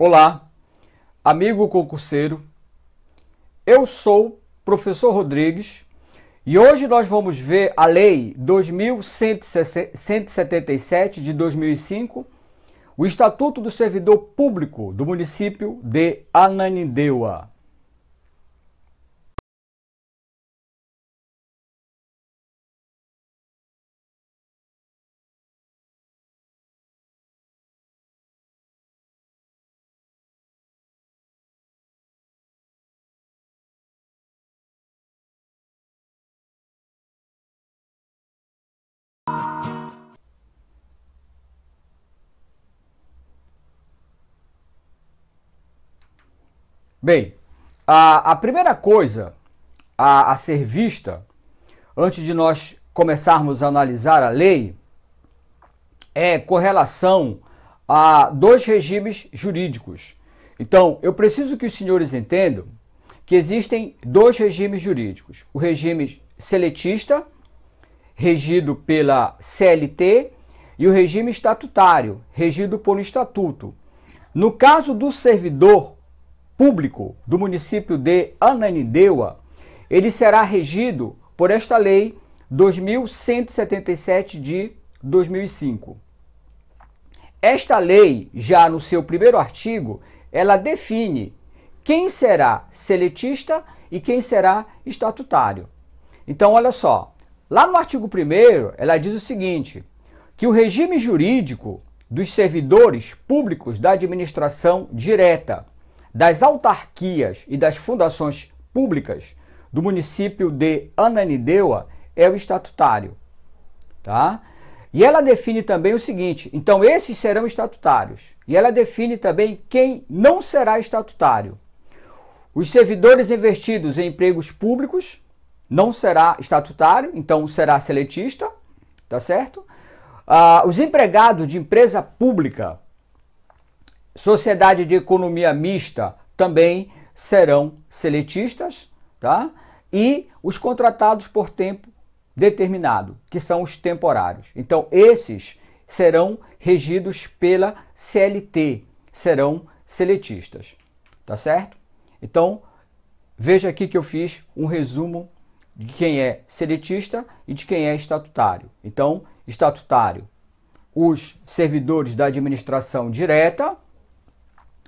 Olá, amigo concurseiro, eu sou professor Rodrigues e hoje nós vamos ver a Lei 2177 de 2005, o Estatuto do Servidor Público do município de Ananindeua. Bem, a primeira coisa a ser vista, antes de nós começarmos a analisar a lei, é com relação a dois regimes jurídicos. Então, eu preciso que os senhores entendam que existem dois regimes jurídicos. O regime seletista, regido pela CLT, e o regime estatutário, regido por um estatuto. No caso do servidor público do município de Ananindeua, ele será regido por esta lei 2177 de 2005. Esta lei, já no seu primeiro artigo, ela define quem será seletista e quem será estatutário. Então, olha só, lá no artigo 1º, ela diz o seguinte, que o regime jurídico dos servidores públicos da administração direta, das autarquias e das fundações públicas do município de Ananindeua é o estatutário, tá? E ela define também o seguinte, então esses serão estatutários. E ela define também quem não será estatutário. Os servidores investidos em empregos públicos não será estatutário, então será seletista, tá certo? Os empregados de empresa pública, sociedade de economia mista, também serão seletistas, tá? E os contratados por tempo determinado, que são os temporários. Então, esses serão regidos pela CLT, serão seletistas, tá certo? Então, veja aqui que eu fiz um resumo de quem é seletista e de quem é estatutário. Então, estatutário, os servidores da administração direta,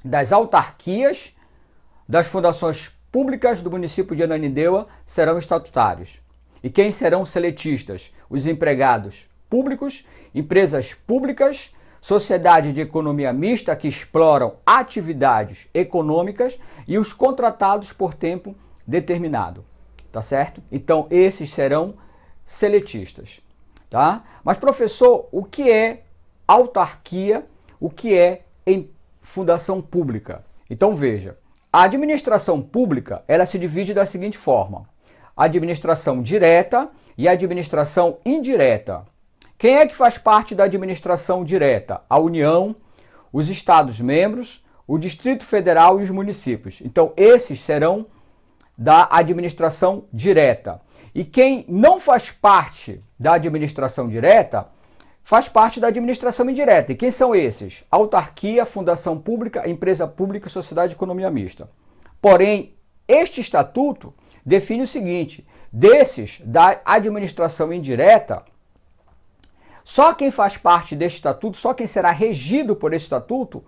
das autarquias, das fundações públicas do município de Ananindeua serão estatutários. E quem serão seletistas? Os empregados públicos, empresas públicas, sociedade de economia mista que exploram atividades econômicas e os contratados por tempo determinado, tá certo? Então, esses serão seletistas, tá? Mas, professor, o que é autarquia? O que é fundação pública? Então, veja, a administração pública, ela se divide da seguinte forma: administração direta e administração indireta. Quem é que faz parte da administração direta? A União, os Estados-membros, o Distrito Federal e os municípios. Então, esses serão da administração direta. E quem não faz parte da administração direta, faz parte da administração indireta. E quem são esses? Autarquia, fundação pública, empresa pública e sociedade de economia mista. Porém, este estatuto define o seguinte, desses da administração indireta, só quem faz parte deste estatuto, só quem será regido por esse estatuto,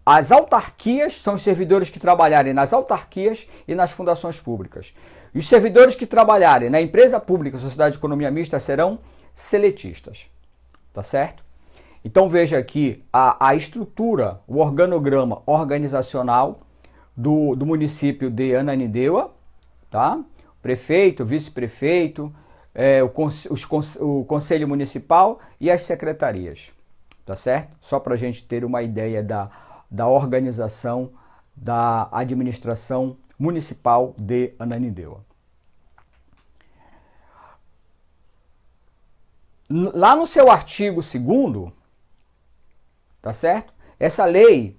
as autarquias, são os servidores que trabalharem nas autarquias e nas fundações públicas. E os servidores que trabalharem na empresa pública, sociedade de economia mista, serão seletistas, tá certo? Então veja aqui a estrutura, o organograma organizacional do município de Ananindeua, tá? Prefeito, vice-prefeito, o conselho municipal e as secretarias, tá certo? Só para a gente ter uma ideia da organização da administração municipal de Ananindeua. Lá no seu artigo 2º, tá certo? Essa lei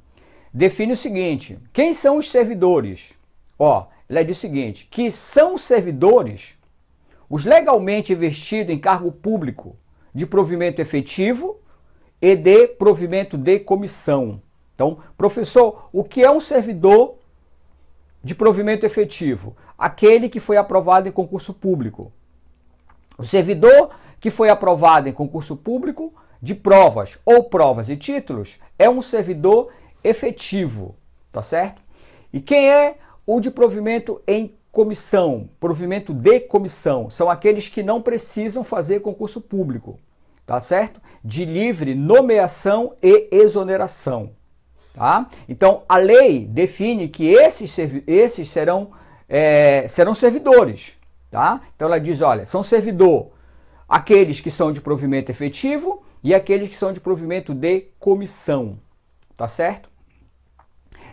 define o seguinte, quem são os servidores? Ela diz o seguinte, que são servidores os legalmente investidos em cargo público de provimento efetivo e de provimento de comissão. Então, professor, o que é um servidor de provimento efetivo? Aquele que foi aprovado em concurso público. O servidor que foi aprovado em concurso público de provas ou provas e títulos é um servidor efetivo, tá certo? E quem é o de provimento em comissão, provimento de comissão? São aqueles que não precisam fazer concurso público, tá certo? De livre nomeação e exoneração, tá? Então, a lei define que esses serão servidores, tá? Então, ela diz, olha, são servidor aqueles que são de provimento efetivo e aqueles que são de provimento de comissão, tá certo?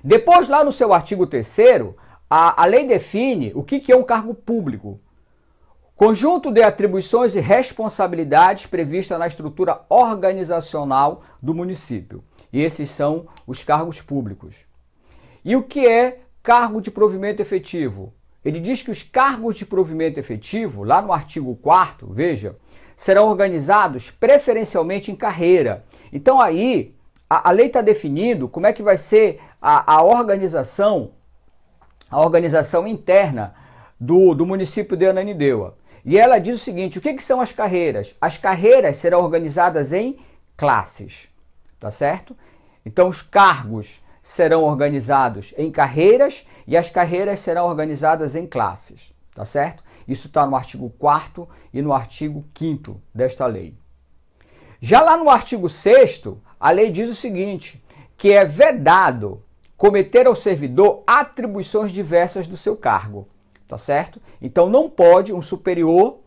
Depois, lá no seu artigo 3º, a lei define o que é um cargo público. Conjunto de atribuições e responsabilidades previstas na estrutura organizacional do município. E esses são os cargos públicos. E o que é cargo de provimento efetivo? Ele diz que os cargos de provimento efetivo, lá no artigo 4º, veja, serão organizados preferencialmente em carreira. Então aí, a lei está definindo como é que vai ser a organização interna do município de Ananindeua. E ela diz o seguinte, o que são as carreiras? As carreiras serão organizadas em classes, tá certo? Então os cargos serão organizados em carreiras e as carreiras serão organizadas em classes, tá certo? Isso está no artigo 4º e no artigo 5º desta lei. Já lá no artigo 6º, a lei diz o seguinte, que é vedado cometer ao servidor atribuições diversas do seu cargo, tá certo? Então não pode um superior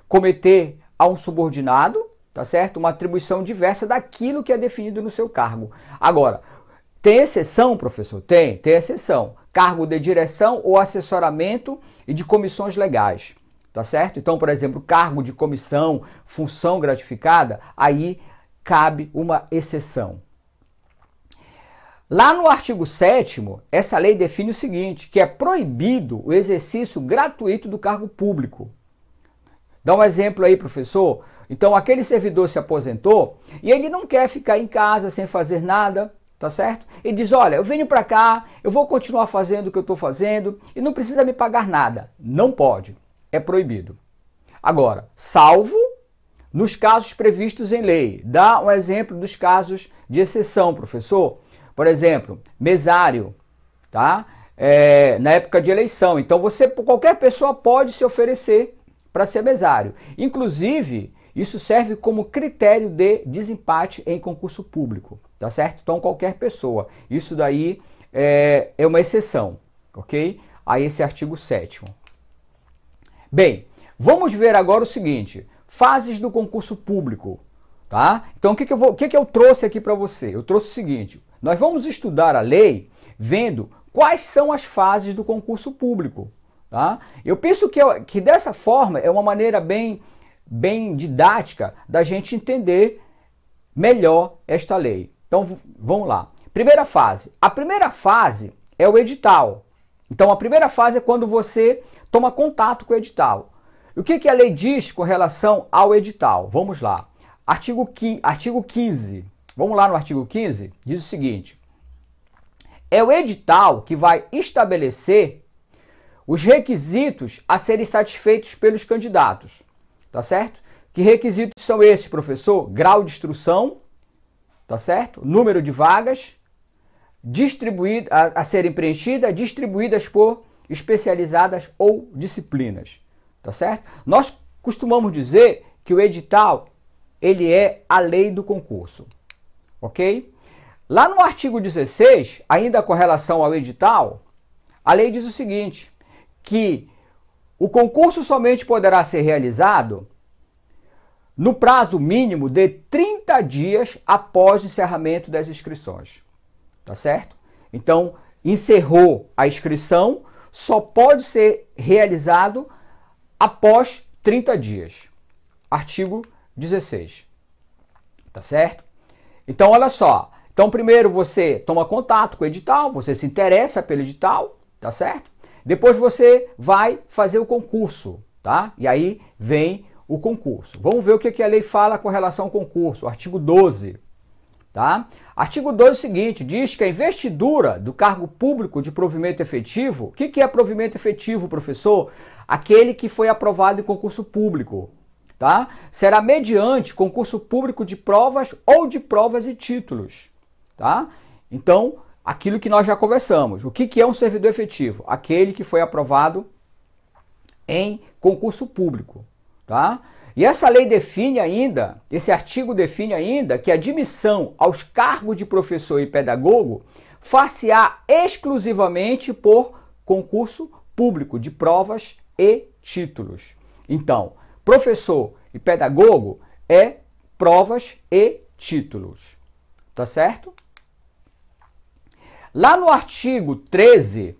cometer a um subordinado, tá certo? Uma atribuição diversa daquilo que é definido no seu cargo. Agora, tem exceção, professor? Tem exceção. Cargo de direção ou assessoramento e de comissões legais, tá certo? Então, por exemplo, cargo de comissão, função gratificada, aí cabe uma exceção. Lá no artigo 7º, essa lei define o seguinte, que é proibido o exercício gratuito do cargo público. Dá um exemplo aí, professor. Então, aquele servidor se aposentou e ele não quer ficar em casa sem fazer nada, tá certo? Ele diz, olha, eu venho para cá, eu vou continuar fazendo o que eu estou fazendo e não precisa me pagar nada. Não pode, é proibido. Agora, salvo nos casos previstos em lei. Dá um exemplo dos casos de exceção, professor. Por exemplo, mesário, tá? Na época de eleição. Então, qualquer pessoa pode se oferecer para ser mesário. Inclusive, isso serve como critério de desempate em concurso público, tá certo? Então, qualquer pessoa. Isso daí é uma exceção, ok? A esse artigo 7º. Bem, vamos ver agora o seguinte, fases do concurso público, tá? Então, o que eu trouxe aqui para você? Eu trouxe o seguinte, nós vamos estudar a lei vendo quais são as fases do concurso público, tá? Eu penso que dessa forma é uma maneira bem didática da gente entender melhor esta lei. Então, vamos lá. Primeira fase. A primeira fase é o edital. Então, a primeira fase é quando você toma contato com o edital. O que a lei diz com relação ao edital? Vamos lá. Artigo 15. Vamos lá no artigo 15. Diz o seguinte. É o edital que vai estabelecer os requisitos a serem satisfeitos pelos candidatos. Tá certo? Que requisitos são esses, professor? Grau de instrução, tá certo? Número de vagas, a serem preenchidas, distribuídas por especializadas ou disciplinas, tá certo? Nós costumamos dizer que o edital, ele é a lei do concurso, ok? Lá no artigo 16, ainda com relação ao edital, a lei diz o seguinte, que o concurso somente poderá ser realizado no prazo mínimo de 30 dias após o encerramento das inscrições. Tá certo? Então, encerrou a inscrição, só pode ser realizado após 30 dias. Artigo 16. Tá certo? Então, olha só. Então, primeiro você toma contato com o edital, você se interessa pelo edital, tá certo? Depois você vai fazer o concurso, tá? E aí vem o concurso. Vamos ver o que a lei fala com relação ao concurso. Artigo 12. Tá? Artigo 2 é o seguinte, diz que a investidura do cargo público de provimento efetivo, o que é provimento efetivo, professor? Aquele que foi aprovado em concurso público, tá? Será mediante concurso público de provas ou de provas e títulos, tá? Então, aquilo que nós já conversamos, o que é um servidor efetivo? Aquele que foi aprovado em concurso público, tá? E essa lei define ainda, esse artigo define ainda que a admissão aos cargos de professor e pedagogo far-se-á exclusivamente por concurso público de provas e títulos. Então, professor e pedagogo é provas e títulos, tá certo? Lá no artigo 13,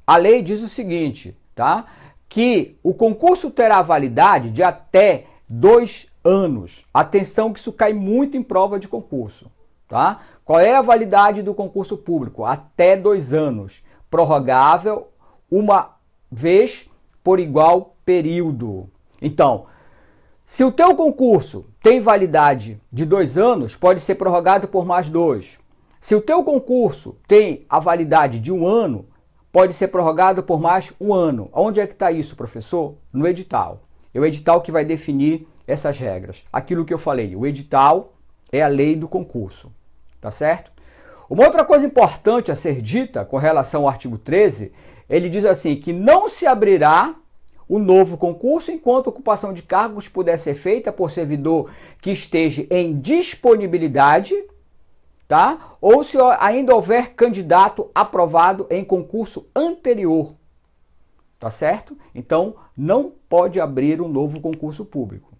a lei diz o seguinte, tá? Que o concurso terá validade de até 2 anos. Atenção que isso cai muito em prova de concurso, tá? Qual é a validade do concurso público? Até 2 anos. Prorrogável uma vez por igual período. Então, se o teu concurso tem validade de 2 anos, pode ser prorrogado por mais 2. Se o teu concurso tem a validade de 1 ano, pode ser prorrogado por mais 1 ano. Onde é que está isso, professor? No edital. É o edital que vai definir essas regras. Aquilo que eu falei, o edital é a lei do concurso, tá certo? Uma outra coisa importante a ser dita com relação ao artigo 13, ele diz assim, que não se abrirá o novo concurso enquanto a ocupação de cargos puder ser feita por servidor que esteja em disponibilidade, tá? Ou se ainda houver candidato aprovado em concurso anterior, tá certo? Então, não pode abrir um novo concurso público,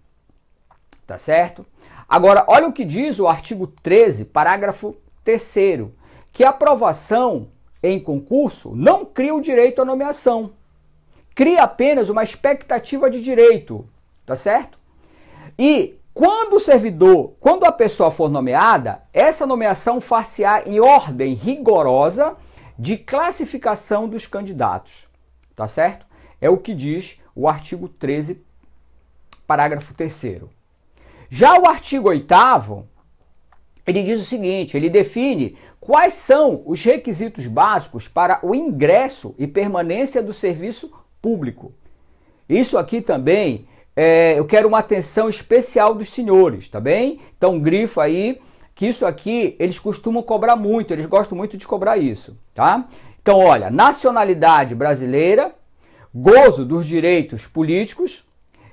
tá certo? Agora, olha o que diz o artigo 13, parágrafo 3º, que a aprovação em concurso não cria o direito à nomeação, cria apenas uma expectativa de direito, tá certo? E quando a pessoa for nomeada, essa nomeação far-se-á em ordem rigorosa de classificação dos candidatos, tá certo? É o que diz o artigo 13, parágrafo 3º. Já o artigo 8º, ele diz o seguinte, ele define quais são os requisitos básicos para o ingresso e permanência do serviço público. Isso aqui também eu quero uma atenção especial dos senhores, tá bem? Então, grifo aí, que isso aqui eles costumam cobrar muito, eles gostam muito de cobrar isso, tá? Então, olha, nacionalidade brasileira, gozo dos direitos políticos,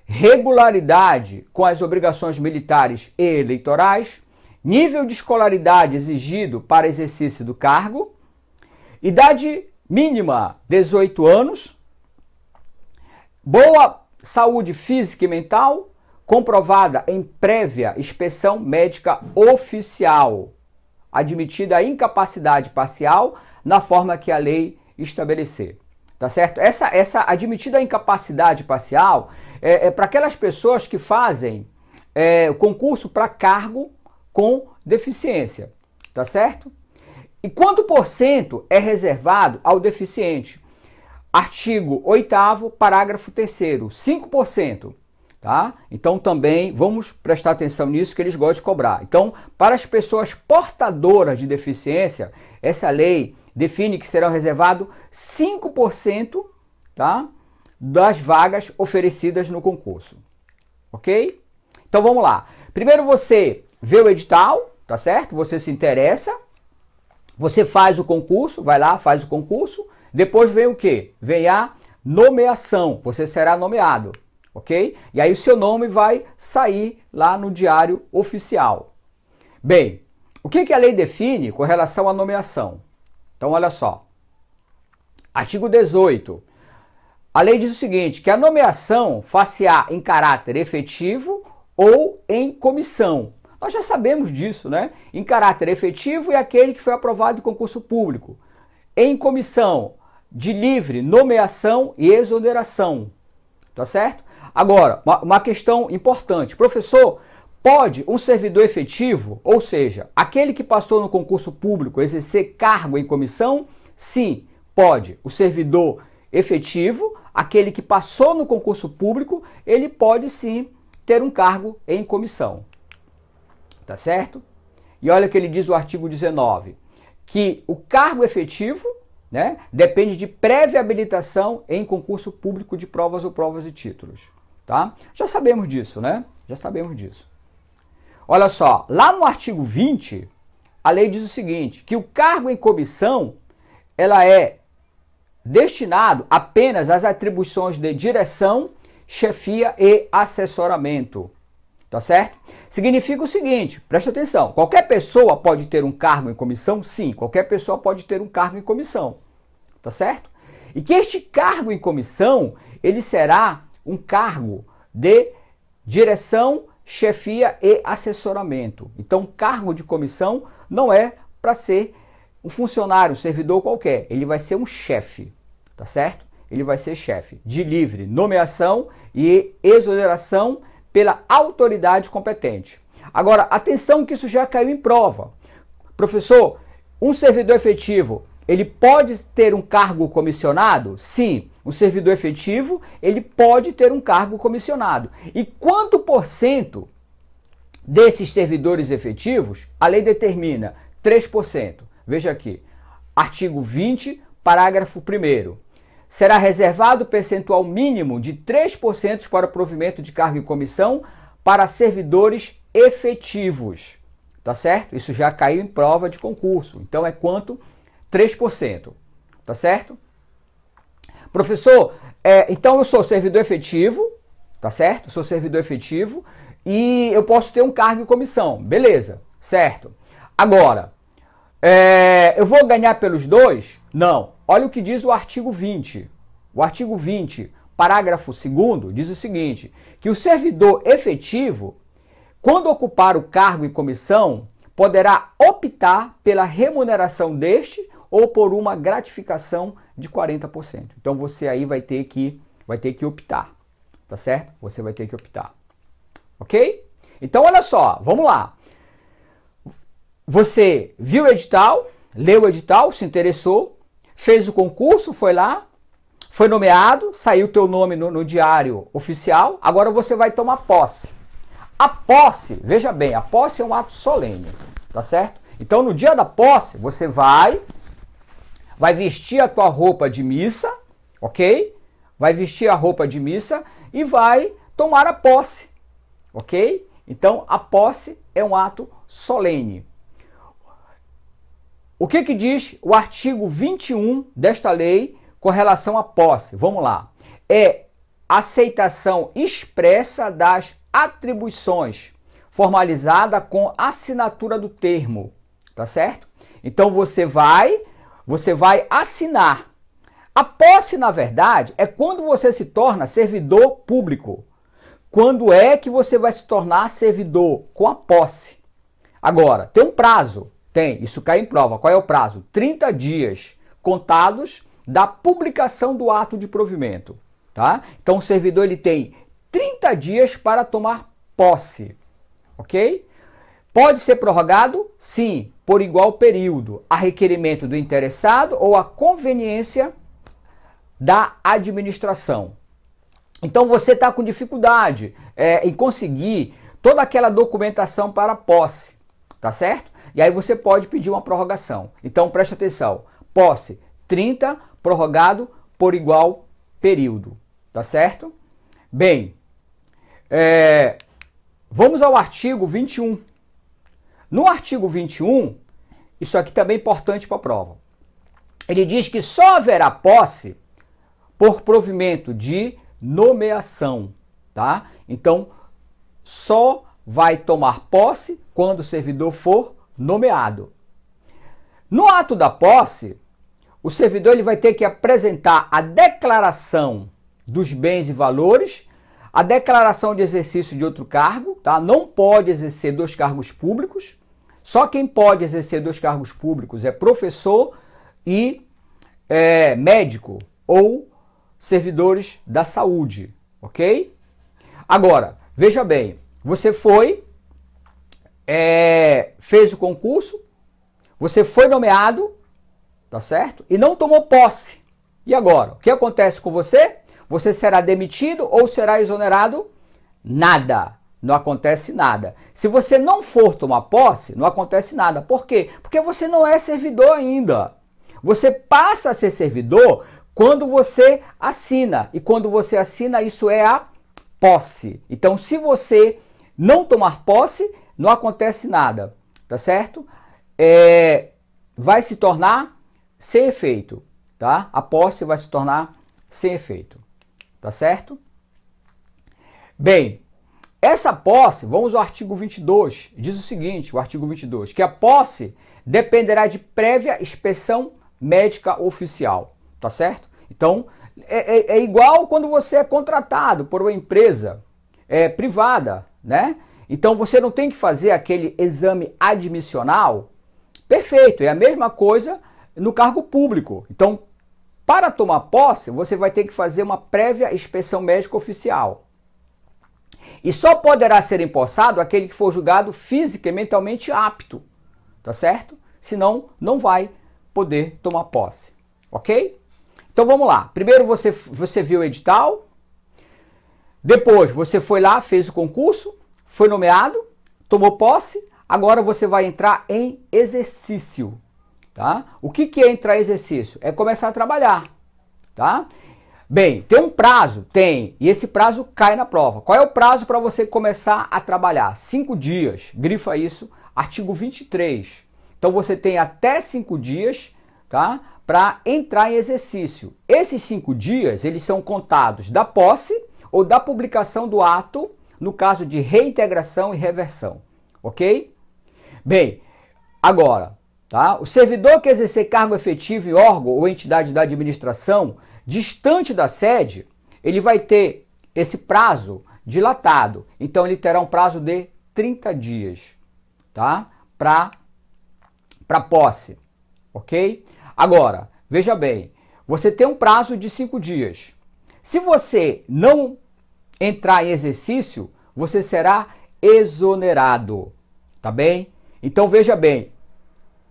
regularidade com as obrigações militares e eleitorais, nível de escolaridade exigido para exercício do cargo, idade mínima 18 anos, boa saúde física e mental, comprovada em prévia inspeção médica oficial, admitida a incapacidade parcial na forma que a lei estabelecer. Tá certo? Essa admitida a incapacidade parcial é para aquelas pessoas que fazem concurso para cargo com deficiência. Tá certo? E quanto por cento é reservado ao deficiente? Artigo 8º, parágrafo 3º, 5%, tá? Então também vamos prestar atenção nisso que eles gostam de cobrar. Então, para as pessoas portadoras de deficiência, essa lei define que serão reservados 5%, tá? Das vagas oferecidas no concurso, ok? Então vamos lá. Primeiro você vê o edital, tá certo? Você se interessa, você faz o concurso, vai lá, faz o concurso. Depois vem o quê? Vem a nomeação. Você será nomeado, ok? E aí o seu nome vai sair lá no diário oficial. Bem, o que a lei define com relação à nomeação? Então, olha só. Artigo 18. A lei diz o seguinte, que a nomeação far-se-á em caráter efetivo ou em comissão. Nós já sabemos disso, né? Em caráter efetivo é aquele que foi aprovado em concurso público. Em comissão, de livre nomeação e exoneração, tá certo? Agora, uma questão importante. Professor, pode um servidor efetivo, ou seja, aquele que passou no concurso público, exercer cargo em comissão? Sim, pode. O servidor efetivo, aquele que passou no concurso público, ele pode sim ter um cargo em comissão, tá certo? E olha o que ele diz no artigo 19, que o cargo efetivo, né, depende de prévia habilitação em concurso público de provas ou provas e títulos. Tá? Já sabemos disso, né? Já sabemos disso. Olha só, lá no artigo 20, a lei diz o seguinte, que o cargo em comissão, ela é destinado apenas às atribuições de direção, chefia e assessoramento. Tá certo? Significa o seguinte, presta atenção, qualquer pessoa pode ter um cargo em comissão? Sim, qualquer pessoa pode ter um cargo em comissão. Tá certo? E que este cargo em comissão, ele será um cargo de direção, chefia e assessoramento. Então, cargo de comissão não é para ser um funcionário, um servidor qualquer. Ele vai ser um chefe, tá certo? Ele vai ser chefe de livre nomeação e exoneração pela autoridade competente. Agora, atenção que isso já caiu em prova. Professor, um servidor efetivo, ele pode ter um cargo comissionado? Sim, o servidor efetivo, ele pode ter um cargo comissionado. E quanto por cento desses servidores efetivos, a lei determina 3%. Veja aqui, artigo 20, parágrafo 1º. Será reservado percentual mínimo de 3% para o provimento de cargo em comissão para servidores efetivos. Tá certo? Isso já caiu em prova de concurso. Então é quanto? 3%. Tá certo? Professor, então eu sou servidor efetivo, tá certo? Sou servidor efetivo e eu posso ter um cargo em comissão. Beleza, certo. Agora, eu vou ganhar pelos dois? Não. Olha o que diz o artigo 20. O artigo 20, parágrafo 2º, diz o seguinte, que o servidor efetivo, quando ocupar o cargo em comissão, poderá optar pela remuneração deste ou por uma gratificação de 40%. Então você aí vai ter que optar, tá certo? Você vai ter que optar. Ok? Então olha só, vamos lá. Você viu o edital, leu o edital, se interessou, fez o concurso, foi lá, foi nomeado, saiu teu nome no diário oficial, agora você vai tomar posse. A posse, veja bem, a posse é um ato solene, tá certo? Então no dia da posse, você vai vestir a tua roupa de missa, ok? Vai vestir a roupa de missa e vai tomar a posse, ok? Então a posse é um ato solene. O que diz o artigo 21 desta lei com relação à posse? Vamos lá. É aceitação expressa das atribuições, formalizada com assinatura do termo, tá certo? Então você vai assinar. A posse, na verdade, é quando você se torna servidor público. Quando é que você vai se tornar servidor? Com a posse. Agora, tem um prazo. Tem, isso cai em prova. Qual é o prazo? 30 dias contados da publicação do ato de provimento, tá? Então o servidor ele tem 30 dias para tomar posse, ok? Pode ser prorrogado? Sim, por igual período, a requerimento do interessado ou a conveniência da administração. Então você está com dificuldade em conseguir toda aquela documentação para a posse, tá certo? E aí você pode pedir uma prorrogação. Então preste atenção, posse 30, prorrogado por igual período, tá certo? Bem, vamos ao artigo 21. No artigo 21, isso aqui também é importante para a prova. Ele diz que só haverá posse por provimento de nomeação, tá? Então, só vai tomar posse quando o servidor for nomeado. No ato da posse, o servidor ele vai ter que apresentar a declaração dos bens e valores, a declaração de exercício de outro cargo, tá? Não pode exercer 2 cargos públicos. Só quem pode exercer 2 cargos públicos é professor e médico ou servidores da saúde, ok? Agora, veja bem, você fez o concurso, você foi nomeado, tá certo? E não tomou posse. E agora? O que acontece com você? Você será demitido ou será exonerado? Nada. não acontece nada. Se você não for tomar posse, não acontece nada. Por quê? Porque você não é servidor ainda. Você passa a ser servidor quando você assina. E quando você assina, isso é a posse. Então, se você não tomar posse, não acontece nada, tá certo? Vai se tornar sem efeito, tá? A posse vai se tornar sem efeito, tá certo? Bem, essa posse, vamos ao artigo 22, diz o seguinte, o artigo 22, que a posse dependerá de prévia inspeção médica oficial, tá certo? Então, é igual quando você é contratado por uma empresa privada, né? Então, você não tem que fazer aquele exame admissional. Perfeito, é a mesma coisa no cargo público. Então, para tomar posse, você vai ter que fazer uma prévia inspeção médica oficial. E só poderá ser empossado aquele que for julgado física e mentalmente apto, tá certo? Senão, não vai poder tomar posse, ok? Então vamos lá. Primeiro você viu o edital, depois você foi lá, fez o concurso, foi nomeado, tomou posse, agora você vai entrar em exercício, tá? O que é entrar em exercício? É começar a trabalhar, tá? Bem, tem um prazo? Tem, e esse prazo cai na prova. Qual é o prazo para você começar a trabalhar? 5 dias, grifa isso, artigo 23. Então você tem até 5 dias, tá? Para entrar em exercício. Esses 5 dias, eles são contados da posse ou da publicação do ato, no caso de reintegração e reversão, ok? Bem, agora, tá? O servidor que exercer cargo efetivo em órgão ou entidade da administração distante da sede, ele vai ter esse prazo dilatado. Então, ele terá um prazo de 30 dias, tá? Para posse, ok? Agora, veja bem, você tem um prazo de 5 dias. Se você não entrar em exercício, você será exonerado, tá bem? Então, veja bem,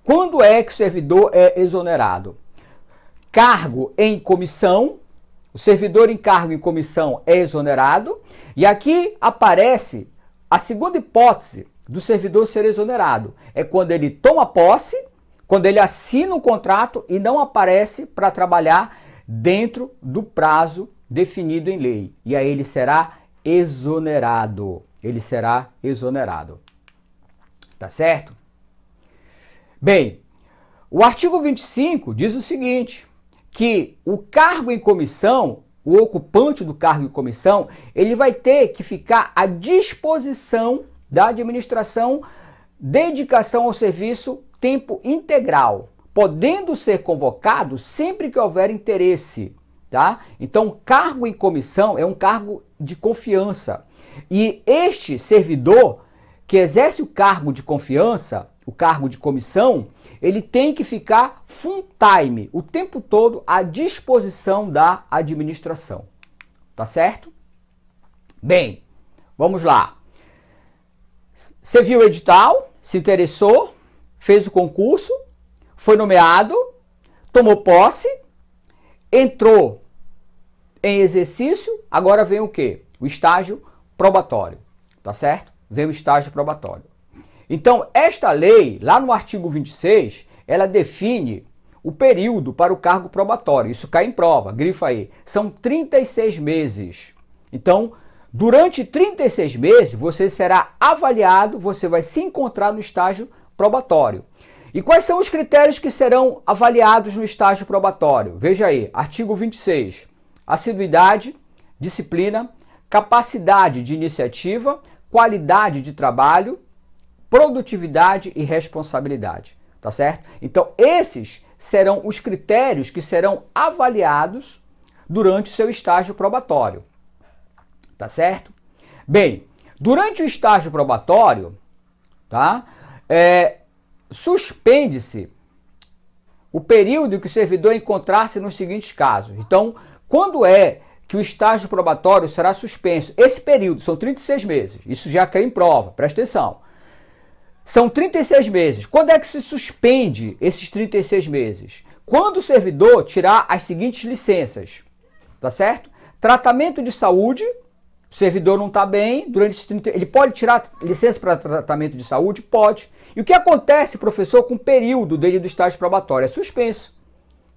quando é que o servidor é exonerado? Cargo em comissão, o servidor em cargo em comissão é exonerado, e aqui aparece a segunda hipótese do servidor ser exonerado. É quando ele toma posse, quando ele assina um contrato e não aparece para trabalhar dentro do prazo definido em lei. E aí ele será exonerado. Ele será exonerado. Tá certo? Bem, o artigo 25 diz o seguinte, que o cargo em comissão, o ocupante do cargo em comissão, ele vai ter que ficar à disposição da administração, dedicação ao serviço, tempo integral, podendo ser convocado sempre que houver interesse, tá? Então, cargo em comissão é um cargo de confiança. E este servidor que exerce o cargo de confiança, o cargo de comissão, ele tem que ficar full time, o tempo todo à disposição da administração. Tá certo? Bem, vamos lá. Você viu o edital, se interessou, fez o concurso, foi nomeado, tomou posse, entrou em exercício, agora vem o quê? O estágio probatório, tá certo? Vem o estágio probatório. Então, esta lei, lá no artigo 26, ela define o período para o cargo probatório. Isso cai em prova, grifa aí. São 36 meses. Então, durante 36 meses, você será avaliado, você vai se encontrar no estágio probatório. E quais são os critérios que serão avaliados no estágio probatório? Veja aí, artigo 26. Assiduidade, disciplina, capacidade de iniciativa, qualidade de trabalho, produtividade e responsabilidade, tá certo? Então, esses serão os critérios que serão avaliados durante o seu estágio probatório, tá certo? Bem, durante o estágio probatório, tá? Suspende-se o período em que o servidor encontrar-se nos seguintes casos. Então, quando é que o estágio probatório será suspenso? Esse período são 36 meses, isso já cai em prova, presta atenção. São 36 meses. Quando é que se suspende esses 36 meses? Quando o servidor tirar as seguintes licenças, tá certo? Tratamento de saúde, O servidor não está bem, durante esses 30, ele pode tirar licença para tratamento de saúde? Pode. E o que acontece, professor, com o período dele do estágio probatório? É suspenso,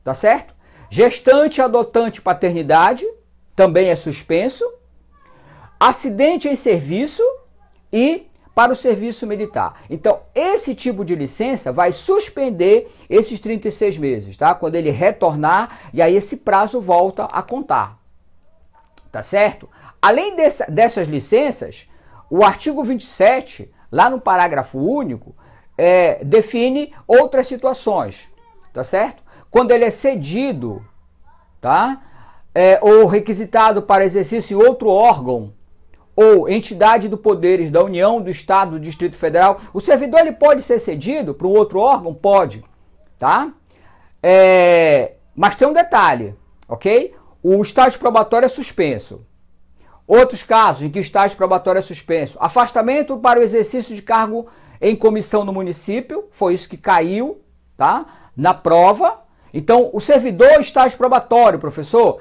tá certo? Gestante, adotante, paternidade, também é suspenso. Acidente em serviço e para o serviço militar. Então, esse tipo de licença vai suspender esses 36 meses, tá? Quando ele retornar, e aí esse prazo volta a contar, tá certo? Além dessas licenças, o artigo 27, lá no parágrafo único, define outras situações, tá certo? Quando ele é cedido, tá? Ou requisitado para exercício em outro órgão, ou entidade do poderes da União, do Estado, do Distrito Federal, o servidor ele pode ser cedido para um outro órgão? Pode, tá? Mas tem um detalhe, ok? O estágio probatório é suspenso. Outros casos em que o estágio probatório é suspenso: afastamento para o exercício de cargo em comissão no município, foi isso que caiu, tá? Na prova. Então, o servidor estágio probatório, professor,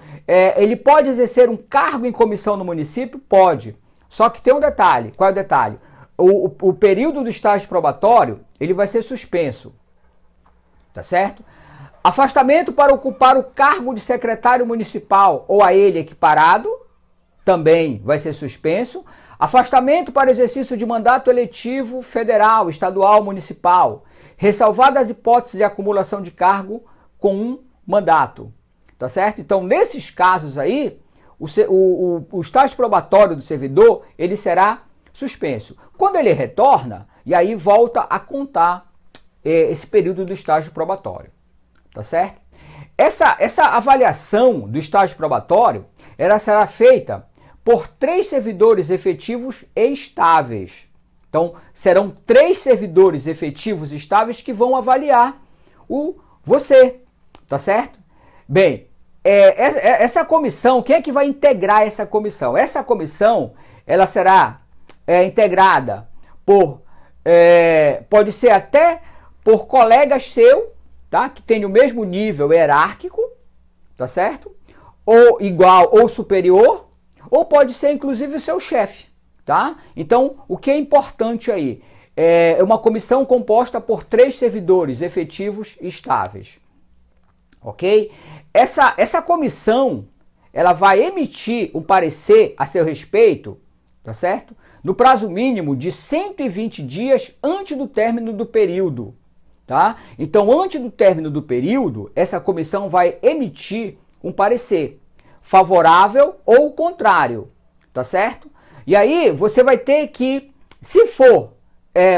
ele pode exercer um cargo em comissão no município? Pode. Só que tem um detalhe. Qual é o detalhe? O período do estágio probatório, ele vai ser suspenso. Tá certo? Afastamento para ocupar o cargo de secretário municipal ou a ele equiparado, também vai ser suspenso. Afastamento para exercício de mandato eletivo federal, estadual, municipal, ressalvadas as hipóteses de acumulação de cargo com um mandato. Tá certo? Então, nesses casos aí, o estágio probatório do servidor, ele será suspenso. Quando ele retorna, e aí volta a contar esse período do estágio probatório. Tá certo? Essa avaliação do estágio probatório, ela será feita por 3 servidores efetivos e estáveis. Então, serão 3 servidores efetivos e estáveis que vão avaliar você. Tá certo? Bem, essa comissão, quem é que vai integrar essa comissão? Essa comissão, ela será integrada por, pode ser até por colegas seu, tá? Que tem o mesmo nível hierárquico, tá certo? Ou igual ou superior, ou pode ser inclusive o seu chefe, tá? Então, o que é importante aí? É uma comissão composta por 3 servidores efetivos e estáveis. Ok? Essa comissão, ela vai emitir um parecer a seu respeito, tá certo? No prazo mínimo de 120 dias antes do término do período, tá? Então, antes do término do período, essa comissão vai emitir um parecer favorável ou contrário, tá certo? E aí, você vai ter que, se for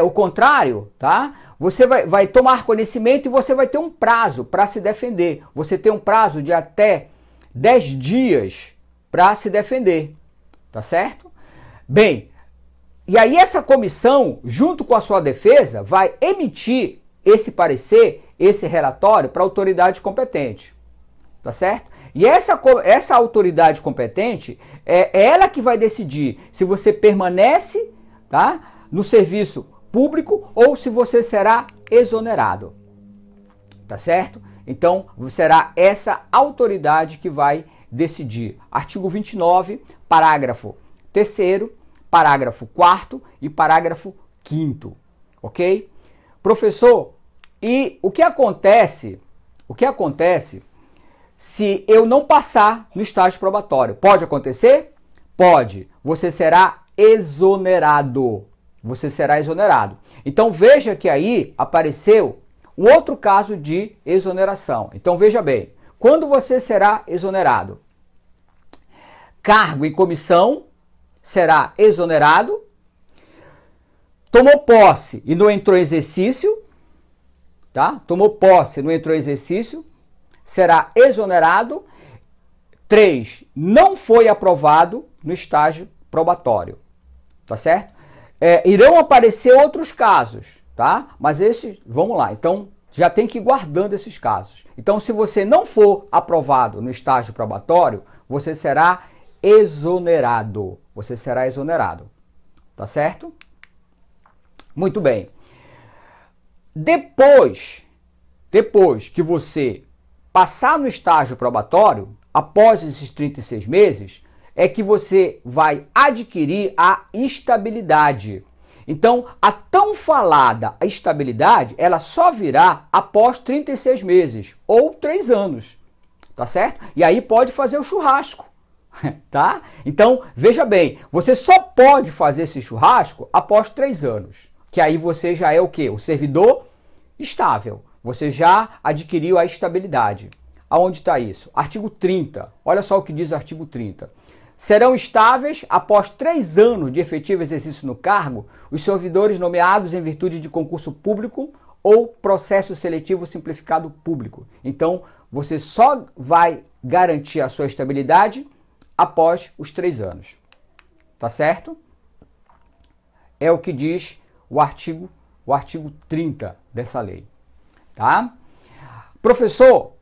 o contrário, tá? Você vai tomar conhecimento e você vai ter um prazo para se defender. Você tem um prazo de até 10 dias para se defender, tá certo? Bem, e aí essa comissão, junto com a sua defesa, vai emitir esse parecer, esse relatório para a autoridade competente, tá certo? E essa autoridade competente, é ela que vai decidir se você permanece, tá, no serviço público ou se você será exonerado, tá certo? Então, será essa autoridade que vai decidir. Artigo 29, parágrafo 3º, parágrafo 4º e parágrafo 5º, ok? Professor, e o que acontece se eu não passar no estágio probatório? Pode acontecer? Pode. Você será exonerado. Você será exonerado. Então veja que aí apareceu um outro caso de exoneração. Então veja bem, quando você será exonerado? Cargo em comissão será exonerado. Tomou posse e não entrou em exercício, tá? Tomou posse e não entrou em exercício, será exonerado. 3, não foi aprovado no estágio probatório, tá certo? Irão aparecer outros casos, tá? Mas esses, vamos lá, então já tem que ir guardando esses casos. Então, se você não for aprovado no estágio probatório, você será exonerado. Você será exonerado, tá certo? Muito bem. Depois que você passar no estágio probatório, após esses 36 meses, é que você vai adquirir a estabilidade. Então, a tão falada estabilidade, ela só virá após 36 meses ou 3 anos, tá certo? E aí pode fazer o churrasco, tá? Então, veja bem, você só pode fazer esse churrasco após 3 anos, que aí você já é o quê? O servidor estável, você já adquiriu a estabilidade. Aonde está isso? Artigo 30, olha só o que diz o artigo 30. Serão estáveis, após 3 anos de efetivo exercício no cargo, os servidores nomeados em virtude de concurso público ou processo seletivo simplificado público. Então, você só vai garantir a sua estabilidade após os 3 anos. Tá certo? É o que diz o artigo 30 dessa lei. Tá? Professor,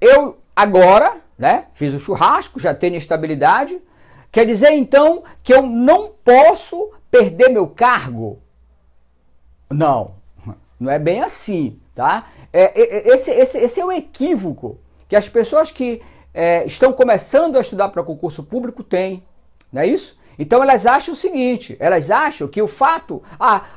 eu agora, né, fiz o churrasco, já tenho estabilidade, quer dizer então que eu não posso perder meu cargo? Não, não é bem assim, tá? Esse é o equívoco que as pessoas que estão começando a estudar para concurso público têm, não é isso? Então elas acham o seguinte, elas acham que o fato...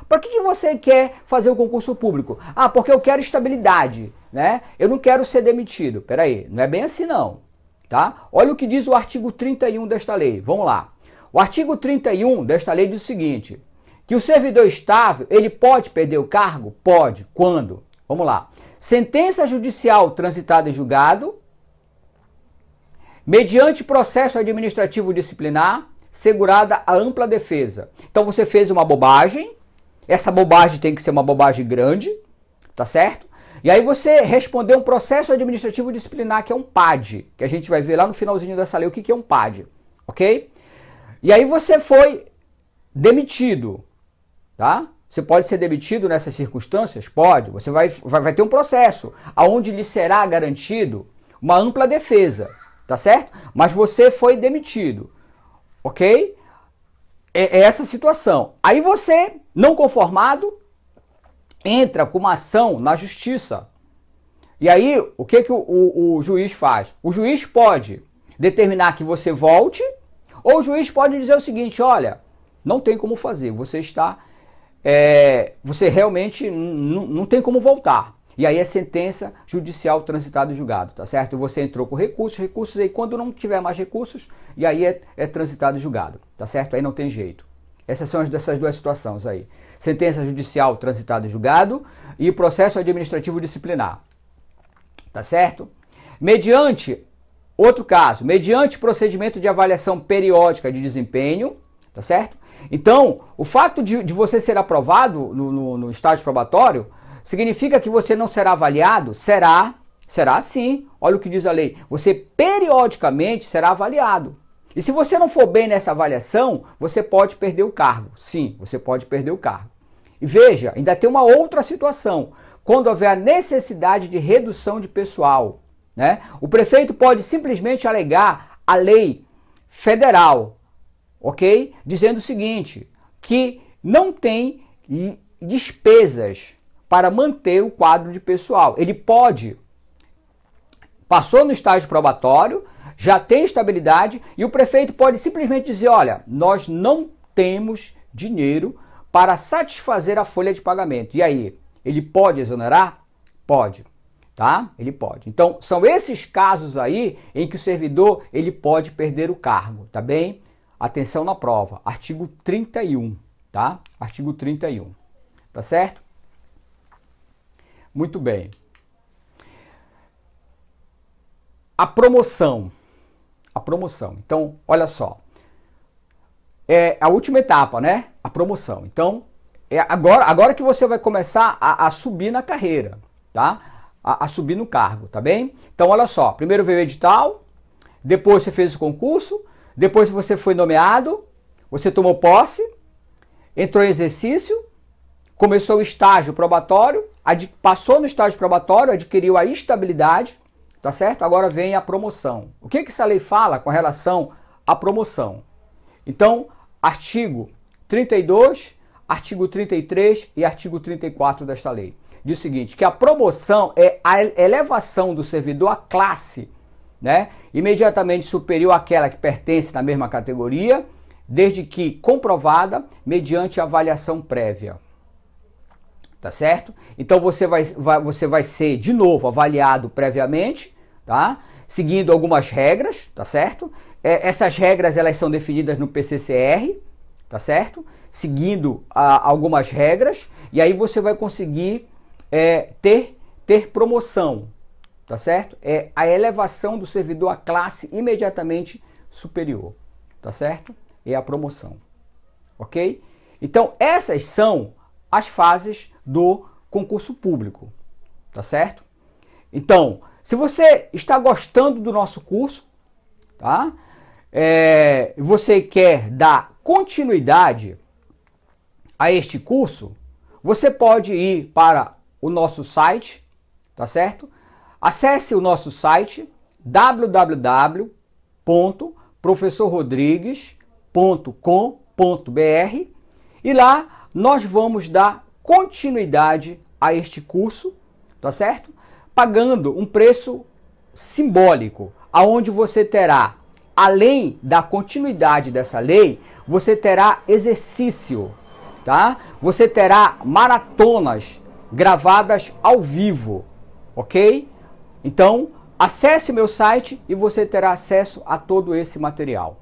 para que você quer fazer um concurso público? Porque eu quero estabilidade, né? Eu não quero ser demitido. Peraí, não é bem assim não, tá? Olha o que diz o artigo 31 desta lei, vamos lá. O artigo 31 desta lei diz o seguinte, que o servidor estável, ele pode perder o cargo? Pode. Quando? Vamos lá. Sentença judicial transitada em julgado, mediante processo administrativo disciplinar, segurada a ampla defesa. Então você fez uma bobagem, essa bobagem tem que ser uma bobagem grande, tá certo? E aí você respondeu um processo administrativo disciplinar, que é um PAD, que a gente vai ver lá no finalzinho dessa lei o que é um PAD, ok? E aí você foi demitido, tá? Você pode ser demitido nessas circunstâncias? Pode. Você vai ter um processo onde lhe será garantido uma ampla defesa, tá certo? Mas você foi demitido. Ok? É essa situação. Aí você, não conformado, entra com uma ação na justiça. E aí, o que o juiz faz? O juiz pode determinar que você volte, ou o juiz pode dizer o seguinte, olha, não tem como fazer, você está... você realmente não tem como voltar. E aí é sentença judicial transitada e julgado, tá certo? Você entrou com recursos, aí quando não tiver mais recursos, e aí é transitado e julgado, tá certo? Aí não tem jeito. Essas são essas duas situações aí. Sentença judicial transitada e julgado e processo administrativo disciplinar, tá certo? Mediante, outro caso, mediante procedimento de avaliação periódica de desempenho, tá certo? Então, o fato de você ser aprovado no estágio probatório, significa que você não será avaliado? Será sim. Olha o que diz a lei. Você periodicamente será avaliado. E se você não for bem nessa avaliação, você pode perder o cargo. Sim, você pode perder o cargo. E veja, ainda tem uma outra situação. Quando houver a necessidade de redução de pessoal, né? O prefeito pode simplesmente alegar a lei federal, ok? Dizendo o seguinte, que não tem despesas para manter o quadro de pessoal. Ele pode, passou no estágio probatório, já tem estabilidade e o prefeito pode simplesmente dizer, olha, nós não temos dinheiro para satisfazer a folha de pagamento. E aí, ele pode exonerar? Pode, tá? Ele pode. Então, são esses casos aí em que o servidor ele pode perder o cargo, tá bem? Atenção na prova, artigo 31, tá? Artigo 31, tá certo? Muito bem. A promoção. Então, olha só. É a última etapa, né? A promoção. Então, agora que você vai começar a subir na carreira, tá? A subir no cargo, tá bem? Então, olha só. Primeiro veio o edital, depois você fez o concurso, depois você foi nomeado, você tomou posse, entrou em exercício, começou o estágio probatório, passou no estágio probatório, adquiriu a estabilidade, tá certo? Agora vem a promoção. O que essa lei fala com relação à promoção? Então, artigo 32, artigo 33 e artigo 34 desta lei. Diz o seguinte, que a promoção é a elevação do servidor à classe né, imediatamente superior àquela que pertence na mesma categoria, desde que comprovada mediante avaliação prévia. Tá certo? Então você vai ser de novo avaliado previamente, tá? Seguindo algumas regras, tá certo? Essas regras elas são definidas no PCCR, tá certo? Seguindo algumas regras, e aí você vai conseguir ter promoção, tá certo? É a elevação do servidor à classe imediatamente superior, tá certo? É a promoção, ok? Então essas são as fases do concurso público, tá certo? Então, se você está gostando do nosso curso, tá? Você quer dar continuidade a este curso, você pode ir para o nosso site, tá certo? Acesse o nosso site www.professorrodrigues.com.br e lá nós vamos dar continuidade a este curso, tá certo? Pagando um preço simbólico, aonde você terá, além da continuidade dessa lei, você terá exercício, tá? Você terá maratonas gravadas ao vivo, ok? Então, acesse meu site e você terá acesso a todo esse material.